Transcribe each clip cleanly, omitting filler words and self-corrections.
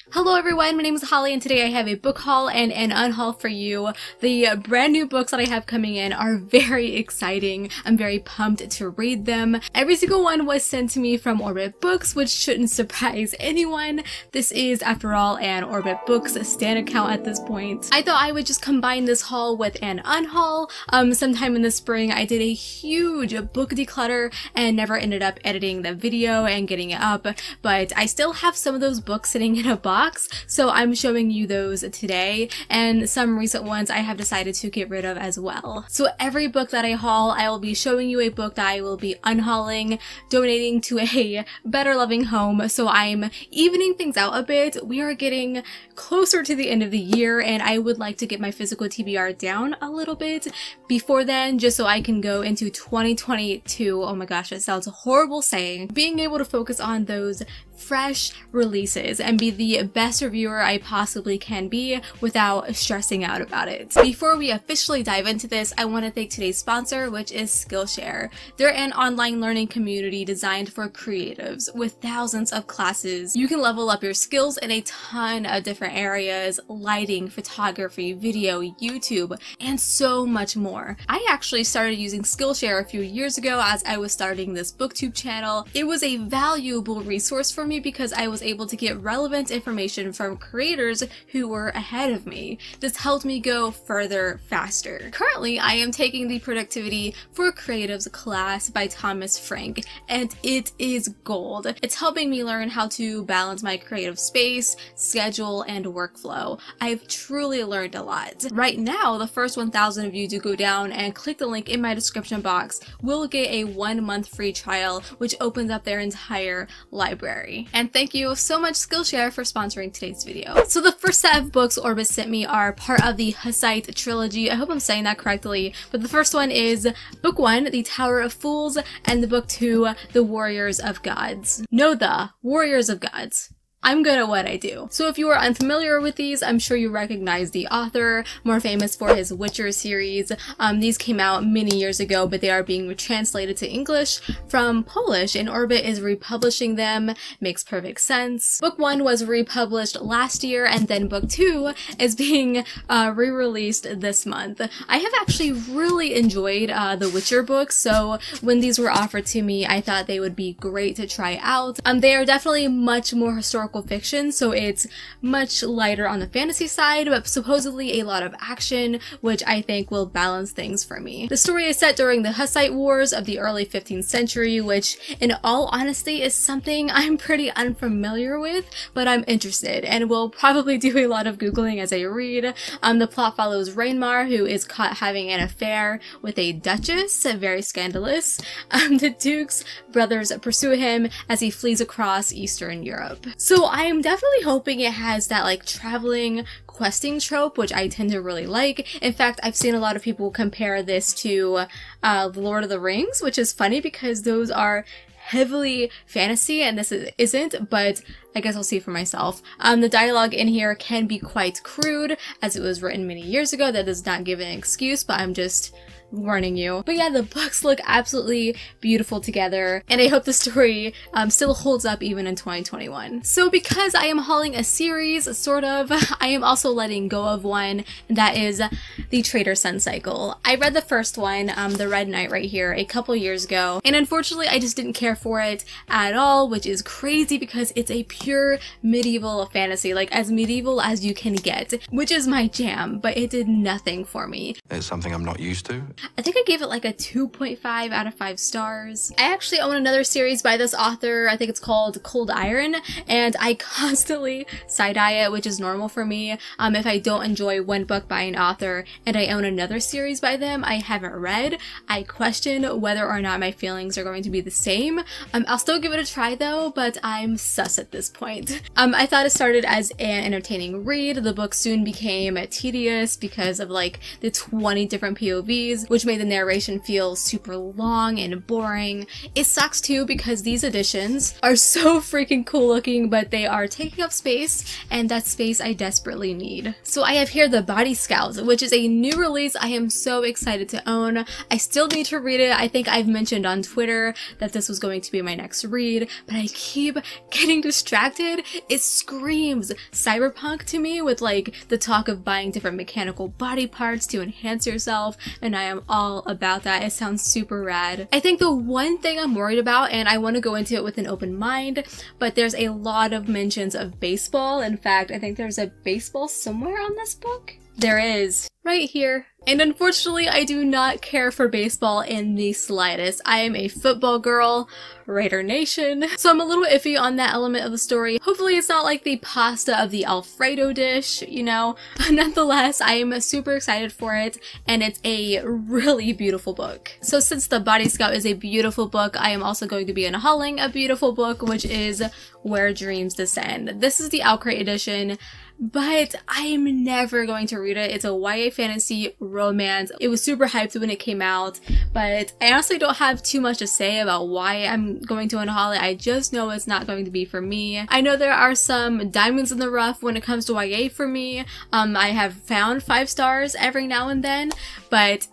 Hello everyone, my name is Holly and today I have a book haul and an unhaul for you. The brand new books that I have coming in are very exciting. I'm very pumped to read them. Every single one was sent to me from Orbit Books, which shouldn't surprise anyone. This is, after all, an Orbit Books stan account at this point. I thought I would just combine this haul with an unhaul. Sometime in the spring I did a huge book declutter and never ended up editing the video and getting it up, but I still have some of those books sitting in a box. So I'm showing you those today, and some recent ones I have decided to get rid of as well. So every book that I haul, I will be showing you a book that I will be unhauling, donating to a better loving home. So I'm evening things out a bit. We are getting closer to the end of the year and I would like to get my physical TBR down a little bit before then, just so I can go into 2022. Oh my gosh, it sounds horrible saying, being able to focus on those fresh releases and be the best reviewer I possibly can be without stressing out about it. Before we officially dive into this, I want to thank today's sponsor, which is Skillshare. They're an online learning community designed for creatives with thousands of classes. You can level up your skills in a ton of different areas: lighting, photography, video, YouTube, and so much more. I actually started using Skillshare a few years ago as I was starting this booktube channel. It was a valuable resource for me because I was able to get relevant information from creators who were ahead of me. This helped me go further faster. Currently, I am taking the Productivity for Creatives class by Thomas Frank, and it is gold. It's helping me learn how to balance my creative space, schedule, and workflow. I've truly learned a lot. Right now, the first 1,000 of you to go down and click the link in my description box will get a 1-month free trial, which opens up their entire library. And thank you so much, Skillshare, for sponsoring today's video. So the first set of books Orbis sent me are part of the Hussite trilogy. I hope I'm saying that correctly, but the first one is Book 1, The Tower of Fools, and the Book 2, The Warriors of Gods. No, the Warriors of Gods. I'm good at what I do. So if you are unfamiliar with these, I'm sure you recognize the author, more famous for his Witcher series. These came out many years ago, but they are being translated to English from Polish, and Orbit is republishing them. Makes perfect sense. Book 1 was republished last year, and then Book 2 is being re-released this month. I have actually really enjoyed the Witcher books, so when these were offered to me, I thought they would be great to try out. They are definitely much more historical fiction, so it's much lighter on the fantasy side, but supposedly a lot of action, which I think will balance things for me. The story is set during the Hussite Wars of the early 15th century, which in all honesty is something I'm pretty unfamiliar with, but I'm interested and will probably do a lot of Googling as I read. The plot follows Rainmar, who is caught having an affair with a duchess, very scandalous. The Duke's brothers pursue him as he flees across Eastern Europe. So I am definitely hoping it has that like traveling questing trope, which I tend to really like. In fact, I've seen a lot of people compare this to The Lord of the Rings, which is funny because those are heavily fantasy and this isn't, but I guess I'll see for myself. The dialogue in here can be quite crude as it was written many years ago. That does not give an excuse, but I'm just warning you. But yeah, the books look absolutely beautiful together, and I hope the story still holds up even in 2021. So because I am hauling a series, sort of, I am also letting go of one, and that is the Traitor Sun cycle. I read the first one, The Red Knight right here, a couple years ago, and unfortunately I just didn't care for it at all, which is crazy because it's a pure medieval fantasy, like as medieval as you can get, which is my jam, but it did nothing for me. It's something I'm not used to. I think I gave it like a 2.5 out of 5 stars. I actually own another series by this author. I think it's called Cold Iron, and I constantly side-eye it, which is normal for me. If I don't enjoy one book by an author and I own another series by them I haven't read, I question whether or not my feelings are going to be the same. I'll still give it a try though, but I'm sus at this point. I thought it started as an entertaining read. The book soon became tedious because of like the 20 different POVs, which made the narration feel super long and boring. It sucks too because these editions are so freaking cool looking, but they are taking up space, and that space I desperately need. So I have here The Body Scouts, which is a new release I am so excited to own. I still need to read it. I think I've mentioned on Twitter that this was going to be my next read, but I keep getting distracted abstracted. It screams cyberpunk to me, with like the talk of buying different mechanical body parts to enhance yourself, and I am all about that. It sounds super rad. I think the one thing I'm worried about, and I want to go into it with an open mind, but there's a lot of mentions of baseball. In fact, I think there's a baseball somewhere on this book. There is, right here. And unfortunately, I do not care for baseball in the slightest. I am a football girl, Raider Nation, so I'm a little iffy on that element of the story. Hopefully it's not like the pasta of the Alfredo dish, you know? But nonetheless, I am super excited for it, and it's a really beautiful book. So since The Body Scout is a beautiful book, I am also going to be unhauling a beautiful book, which is Where Dreams Descend. This is the Outcry edition, but I am never going to read it. It's a YA fantasy romance. It was super hyped when it came out, but I honestly don't have too much to say about why I'm going to unhaul it. I just know it's not going to be for me. I know there are some diamonds in the rough when it comes to YA for me. I have found 5 stars every now and then, but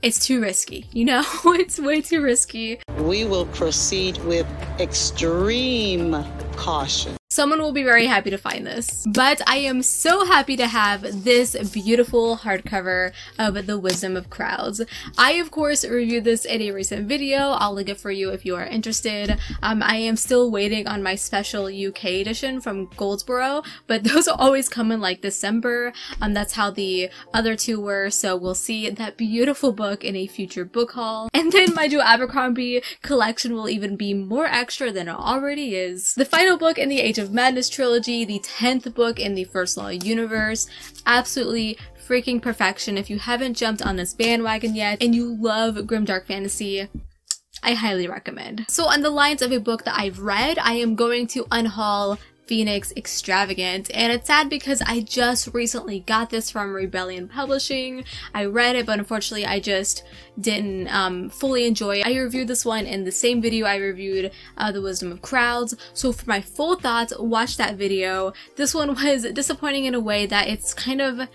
it's too risky, you know? It's way too risky. We will proceed with extreme caution. Someone will be very happy to find this. But I am so happy to have this beautiful hardcover of The Wisdom of Crowds. I, of course, reviewed this in a recent video. I'll link it for you if you are interested. I am still waiting on my special UK edition from Goldsboro, but those will always come in like December. That's how the other 2 were, so we'll see that beautiful book in a future book haul. And then my Joe Abercrombie collection will even be more extra than it already is. The final book in the Age of Madness trilogy, the 10th book in the First Law universe. Absolutely freaking perfection. If you haven't jumped on this bandwagon yet and you love grimdark fantasy, I highly recommend. So on the lines of a book that I've read, I am going to unhaul Phoenix Extravagant, and it's sad because I just recently got this from Rebellion Publishing. I read it, but unfortunately I just didn't fully enjoy it. I reviewed this one in the same video I reviewed The Wisdom of Crowds, so for my full thoughts, watch that video. This one was disappointing in a way that it's kind of,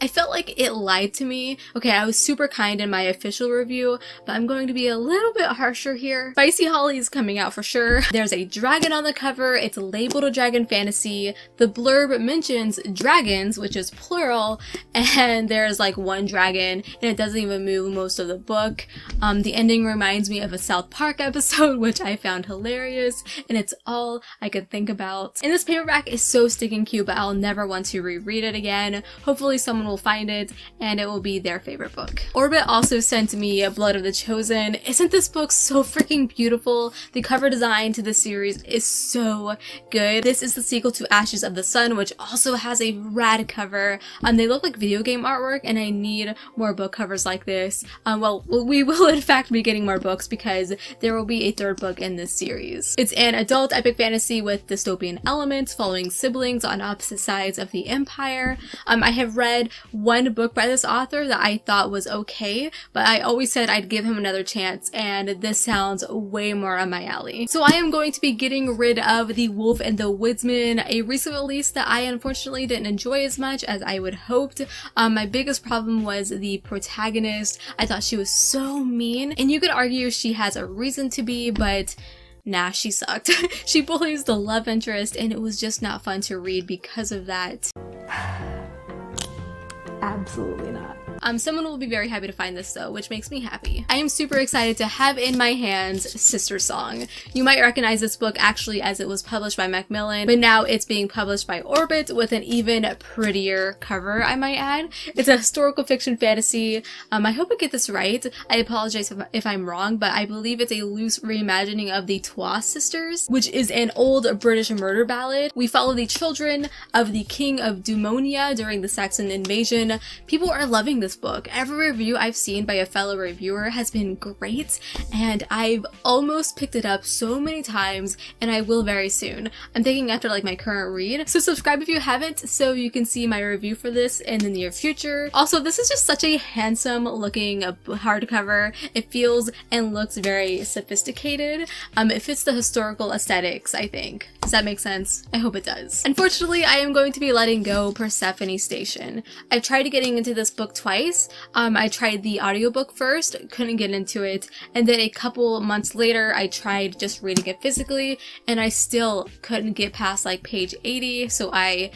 I felt like it lied to me. Okay, I was super kind in my official review, but I'm going to be a little bit harsher here. Spicy Holly is coming out for sure. There's a dragon on the cover. It's labeled a dragon fantasy. The blurb mentions dragons, which is plural, and there's like 1 dragon, and it doesn't even move most of the book. The ending reminds me of a South Park episode, which I found hilarious, and it's all I could think about. And this paperback is so stinking cute, but I'll never want to reread it again. Hopefully someone will find it, and it will be their favorite book. Orbit also sent me Blood of the Chosen. Isn't this book so freaking beautiful? The cover design to this series is so good. This is the sequel to Ashes of the Sun, which also has a rad cover. They look like video game artwork, and I need more book covers like this. Well, we will in fact be getting more books because there will be a 3rd book in this series. It's an adult epic fantasy with dystopian elements following siblings on opposite sides of the empire. I have read 1 book by this author that I thought was okay, but I always said I'd give him another chance, and this sounds way more on my alley. So I am going to be getting rid of The Wolf and the Woodsman, a recent release that I unfortunately didn't enjoy as much as I would hoped. My biggest problem was the protagonist. I thought she was so mean, and you could argue she has a reason to be, but nah, she sucked. She bullies the love interest, and it was just not fun to read because of that. Absolutely not. Someone will be very happy to find this though, which makes me happy. I am super excited to have in my hands Sister Song. You might recognize this book actually as it was published by Macmillan, but now it's being published by Orbit with an even prettier cover, I might add. It's a historical fiction fantasy. I hope I get this right. I apologize if I'm wrong, but I believe it's a loose reimagining of the Twa sisters, which is an old British murder ballad. We follow the children of the King of Dumonia during the Saxon invasion. People are loving this book. Every review I've seen by a fellow reviewer has been great, and I've almost picked it up so many times, and I will very soon. I'm thinking after like my current read. So subscribe if you haven't so you can see my review for this in the near future. Also, this is just such a handsome looking hardcover. It feels and looks very sophisticated. It fits the historical aesthetics, I think. Does that make sense? I hope it does. Unfortunately, I am going to be letting go Persephone Station. I've tried getting into this book twice, twice. I tried the audiobook first, couldn't get into it, and then a couple months later I tried just reading it physically, and I still couldn't get past like page 80, so I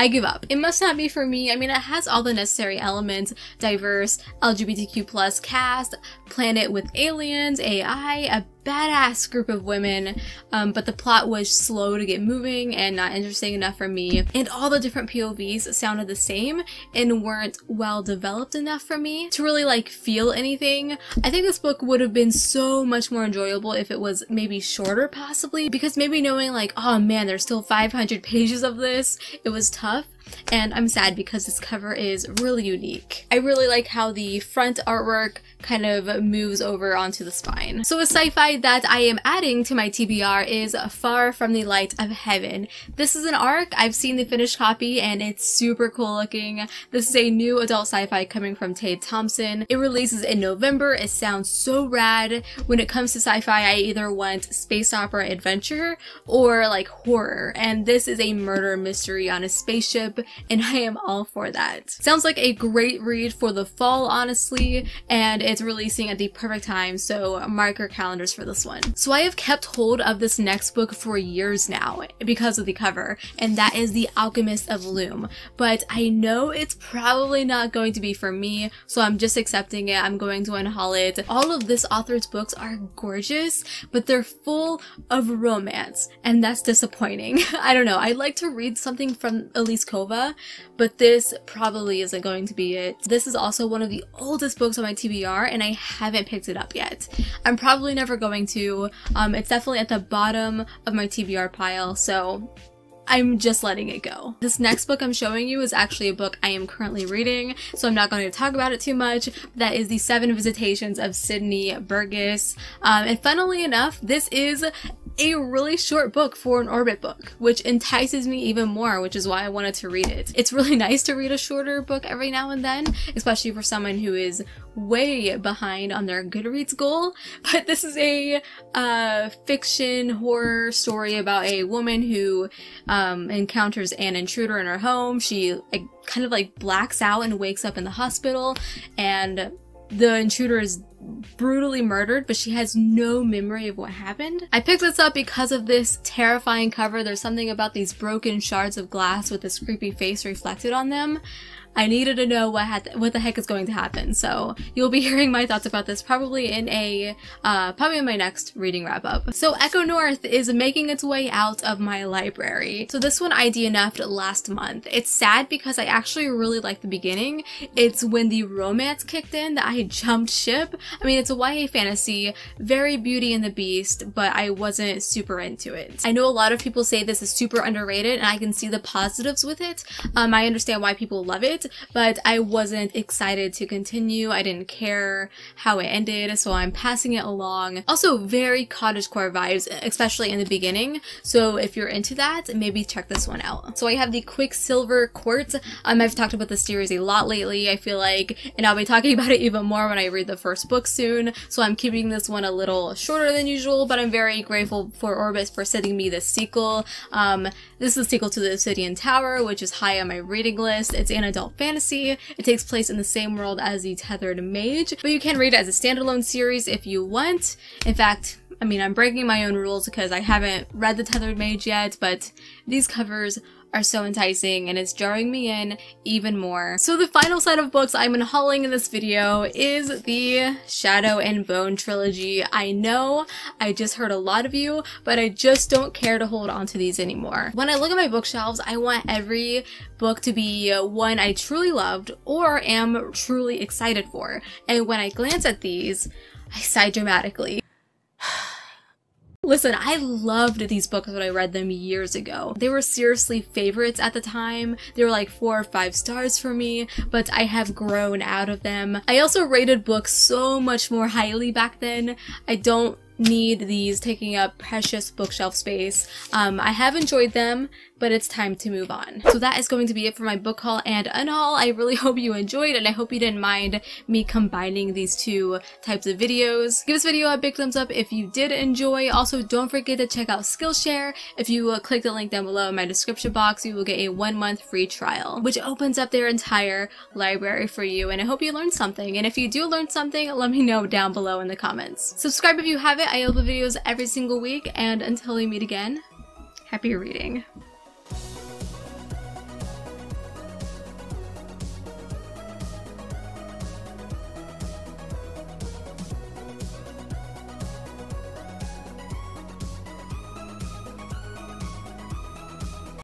give up. It must not be for me. I mean, it has all the necessary elements: diverse LGBTQ+ cast, planet with aliens, AI, a badass group of women, but the plot was slow to get moving and not interesting enough for me, and all the different POVs sounded the same and weren't well developed enough for me to really like feel anything. I think this book would have been so much more enjoyable if it was maybe shorter, possibly, because maybe knowing like, oh man, there's still 500 pages of this, it was tough. And I'm sad because this cover is really unique. I really like how the front artwork kind of moves over onto the spine. So a sci-fi that I am adding to my TBR is Far From the Light of Heaven. This is an ARC. I've seen the finished copy and it's super cool looking. This is a new adult sci-fi coming from Tate Thompson. It releases in November. It sounds so rad. When it comes to sci-fi, I either want space opera adventure or like horror, and this is a murder mystery on a spaceship, and I am all for that. Sounds like a great read for the fall, honestly, and it's releasing at the perfect time, so mark your calendars for this one. So I have kept hold of this next book for years now because of the cover, and that is The Alchemist of Loom, but I know it's probably not going to be for me, so I'm just accepting it. I'm going to unhaul it. All of this author's books are gorgeous, but they're full of romance, and that's disappointing. I don't know, I'd like to read something from Elise Kova, but this probably isn't going to be it. This is also one of the oldest books on my TBR, and I haven't picked it up yet. I'm probably never going to. It's definitely at the bottom of my TBR pile, so I'm just letting it go. This next book I'm showing you is actually a book I am currently reading, so I'm not going to talk about it too much. That is The Seven Visitations of Sydney Burgess. And funnily enough, this is a really short book for an Orbit book, which entices me even more, which is why I wanted to read it. It's really nice to read a shorter book every now and then, especially for someone who is way behind on their Goodreads goal. But this is a fiction horror story about a woman who encounters an intruder in her home. She kind of like blacks out and wakes up in the hospital, and the intruder is brutally murdered, but she has no memory of what happened. I picked this up because of this terrifying cover. There's something about these broken shards of glass with this creepy face reflected on them. I needed to know what the heck is going to happen, so you'll be hearing my thoughts about this probably in probably in my next reading wrap up. So Echo North is making its way out of my library. So this one I DNF'd last month. It's sad because I actually really like the beginning. It's when the romance kicked in that I jumped ship. I mean, it's a YA fantasy, very Beauty and the Beast, but I wasn't super into it. I know a lot of people say this is super underrated, and I can see the positives with it. I understand why people love it, but I wasn't excited to continue. I didn't care how it ended, so I'm passing it along. Also, very cottagecore vibes, especially in the beginning, so if you're into that, maybe check this one out. So I have the Quicksilver Court. I've talked about this series a lot lately, I feel like, and I'll be talking about it even more when I read the first book soon, so I'm keeping this one a little shorter than usual, but I'm very grateful for Orbis for sending me this sequel. This is a sequel to The Obsidian Tower, which is high on my reading list. It's an adult fantasy. It takes place in the same world as The Tethered Mage, but you can read it as a standalone series if you want. In fact, I mean, I'm breaking my own rules because I haven't read The Tethered Mage yet, but these covers are so enticing and it's drawing me in even more. So the final set of books I'm unhauling in this video is the Shadow and Bone trilogy. I know I just hurt a lot of you, but I just don't care to hold on to these anymore. When I look at my bookshelves, I want every book to be one I truly loved or am truly excited for. And when I glance at these, I sigh dramatically. Listen, I loved these books when I read them years ago. They were seriously favorites at the time. They were like 4 or 5 stars for me, but I have grown out of them. I also rated books so much more highly back then. I don't need these taking up precious bookshelf space. I have enjoyed them. but it's time to move on. So that is going to be it for my book haul and unhaul. I really hope you enjoyed, and I hope you didn't mind me combining these two types of videos. Give this video a big thumbs up if you did enjoy. Also, don't forget to check out Skillshare. If you click the link down below in my description box, you will get a 1-month free trial, which opens up their entire library for you, and I hope you learned something. And if you do learn something, let me know down below in the comments. Subscribe if you haven't. I upload videos every single week, and until we meet again, happy reading.